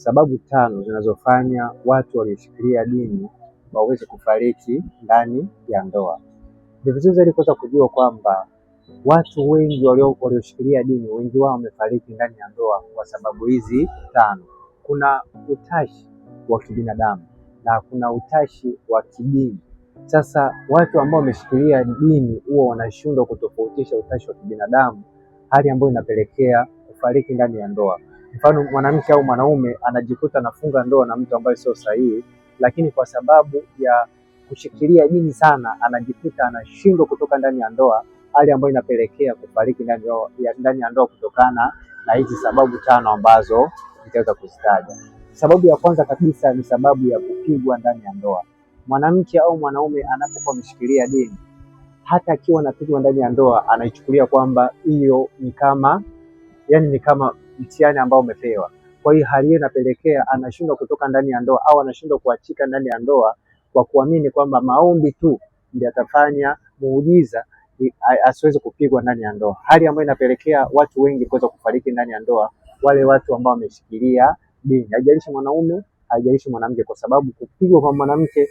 Sababu 5 zinazofanya watu walioshikilia dini waweze kufariki ndani ya ndoa. Ni vizuri zaidi kuweza kujua kwamba watu wengi walioshikilia dini, wengi wao wamefariki ndani ya ndoa kwa sababu hizi 5. Kuna utashi wa kibinadamu na kuna utashi wa kidini. Sasa watu ambao wameshikilia dini huwa wanashindwa kutofautisha utashi wa kibinadamu, hali ambayo inapelekea kufariki ndani ya ndoa. Mfano, mwanamke au mwanaume anajikuta anafunga ndoa na mtu ambaye sio sahihi, lakini kwa sababu ya kushikilia dini sana anajikuta anashindwa kutoka ndani ya ndoa, hali ambayo inapelekea kufariki ndani ya ndoa kutokana na hizi sababu 5 ambazo nitaweza kuzitaja. Sababu ya kwanza kabisa ni sababu ya kupigwa ndani ya ndoa. Mwanamke au mwanaume anapokuwa ameshikilia dini, hata akiwa anapigwa ndani ya ndoa anaichukulia kwamba hiyo ni kama mtihani ambao umepewa. Kwa hiyo hali hiyo inapelekea anashindwa kutoka ndani ya ndoa au anashindwa kuachika ndani ya ndoa kwa kuamini kwamba maombi tu ndiyo atafanya muujiza asiweze kupigwa ndani ya ndoa, hali ambayo inapelekea watu wengi kuweza kufariki ndani ya ndoa, wale watu ambao wameshikilia dini. Haijalishi mwanaume, haijalishi mwanamke, kwa sababu kupigwa kwa mwanamke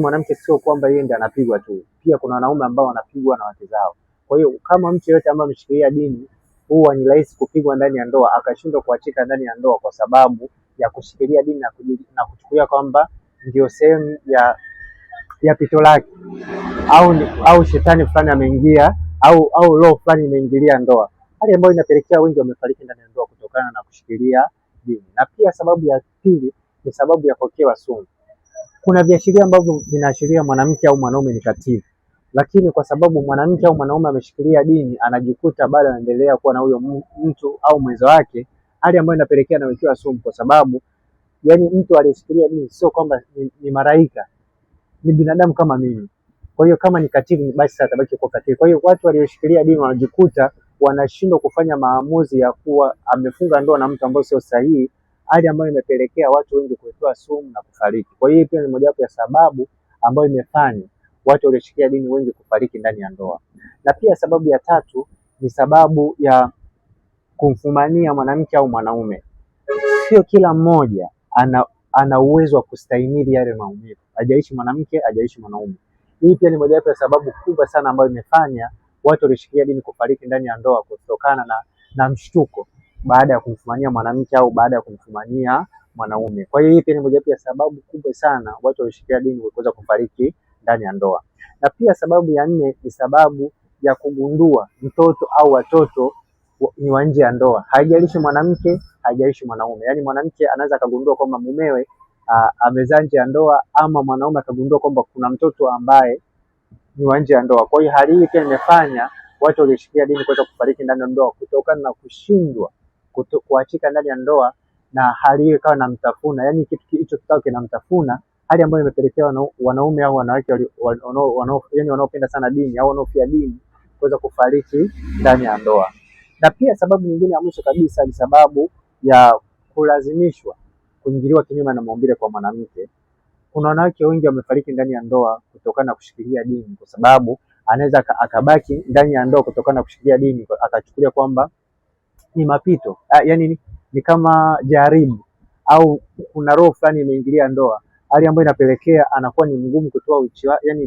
mwanamke sio kwamba yeye ndiye anapigwa tu, pia kuna wanaume ambao wanapigwa na wake zao. Kwa hiyo kama mtu yeyote ambaye ameshikilia dini, huwa ni rahisi kupigwa ndani ya ndoa akashindwa kuachika ndani ya ndoa kwa sababu ya kushikilia dini na kuchukulia kwamba ndio sehemu ya pito lake au shetani fulani ameingia au roho fulani imeingilia ndoa, hali ambayo inapelekea wengi wamefariki ndani ya ndoa kutokana na kushikilia dini. Na pia sababu ya pili ni sababu ya kuwekewa sumu. Kuna viashiria ambavyo vinaashiria mwanamke au mwanaume ni katili, lakini kwa sababu mwanamke au mwanaume ameshikilia dini anajikuta bado anaendelea kuwa na huyo mtu au mwenza wake, hali ambayo inapelekea anawekewa sumu, kwa sababu mtu aliyeshikilia dini sio kwamba ni malaika, ni binadamu kama mimi. Kwa hiyo kama ni katili basi atabaki kuwa katili. Kwa hiyo watu walioshikilia dini wanajikuta wanashindwa kufanya maamuzi ya kuwa amefunga ndoa na mtu ambaye sio sahihi, hali ambayo imepelekea watu wengi kuwekewa sumu na kufariki. Kwa hiyo pia ni mojawapo ya sababu ambayo imefanya watu walioshikilia dini wengi kufariki ndani ya ndoa. Na pia sababu ya 3 ni sababu ya kumfumania mwanamke au mwanaume. Sio kila mmoja ana uwezo wa kustahimili yale maumivu, hajaishi mwanamke, hajaishi mwanaume. Hii pia ni mojawapo ya sababu kubwa sana ambayo imefanya watu walioshikilia dini kufariki ndani ya ndoa, kutokana na mshtuko baada ya kumfumania mwanamke au baada ya kumfumania mwanaume. Kwa hiyo hii pia ni mojawapo ya sababu kubwa sana watu walioshikilia dini kuweza kufariki ndani ya ndoa. Na pia sababu ya 4 ni sababu ya kugundua mtoto au watoto ni wa nje ya ndoa. Haijalishi mwanamke, haijalishi mwanaume. Mwanamke anaweza akagundua kwamba mumewe amezaa nje ya ndoa, ama mwanaume akagundua kwamba kuna mtoto ambaye ni wa nje ya ndoa. Kwa hiyo hali hii pia imefanya watu walioshikilia dini kuweza kufariki ndani ya ndoa kutokana na kushindwa kuachika ndani ya ndoa, na hali hiyo ikawa inamtafuna, kitu hicho kikao kinamtafuna, hali ambayo imepelekea wanaume au wanawake wanaopenda sana dini au wanaofia dini kuweza kufariki ndani ya ndoa. Na pia sababu nyingine ya mwisho kabisa ni sababu ya kulazimishwa kuingiliwa kinyume na maumbile kwa mwanamke. Kuna wanawake wengi wamefariki ndani ya ndoa kutokana na kushikilia dini, kwa sababu anaweza akabaki ndani ya ndoa kutokana na kushikilia dini, akachukulia kwamba ni mapito, ni kama jaribu au kuna roho fulani imeingilia ndoa, hali ambayo inapelekea anakuwa ni mgumu kutoa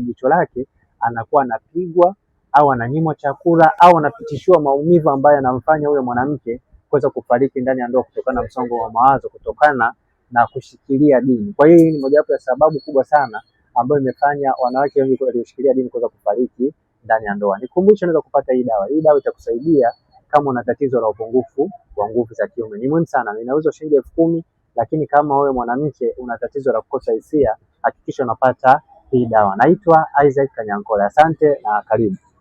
jicho lake, anakuwa anapigwa au ananyimwa chakula au anapitishiwa maumivu ambayo yanamfanya huyo mwanamke kuweza kufariki ndani ya ndoa kutokana na msongo wa mawazo, kutokana na kushikilia dini. Kwa hiyo hii ni mojawapo ya sababu kubwa sana ambayo imefanya wanawake wengi walioshikilia dini kuweza kufariki ndani ya ndoa. Nikumbushe, unaweza kupata hii dawa. Hii dawa itakusaidia kama una tatizo la upungufu wa nguvu za kiume. Ni muhimu sana, inauzwa shilingi 10,000, lakini kama wewe mwanamke una tatizo la kukosa hisia, hakikisha unapata hii dawa. Naitwa Isaac Kanyankole. Asante na karibu.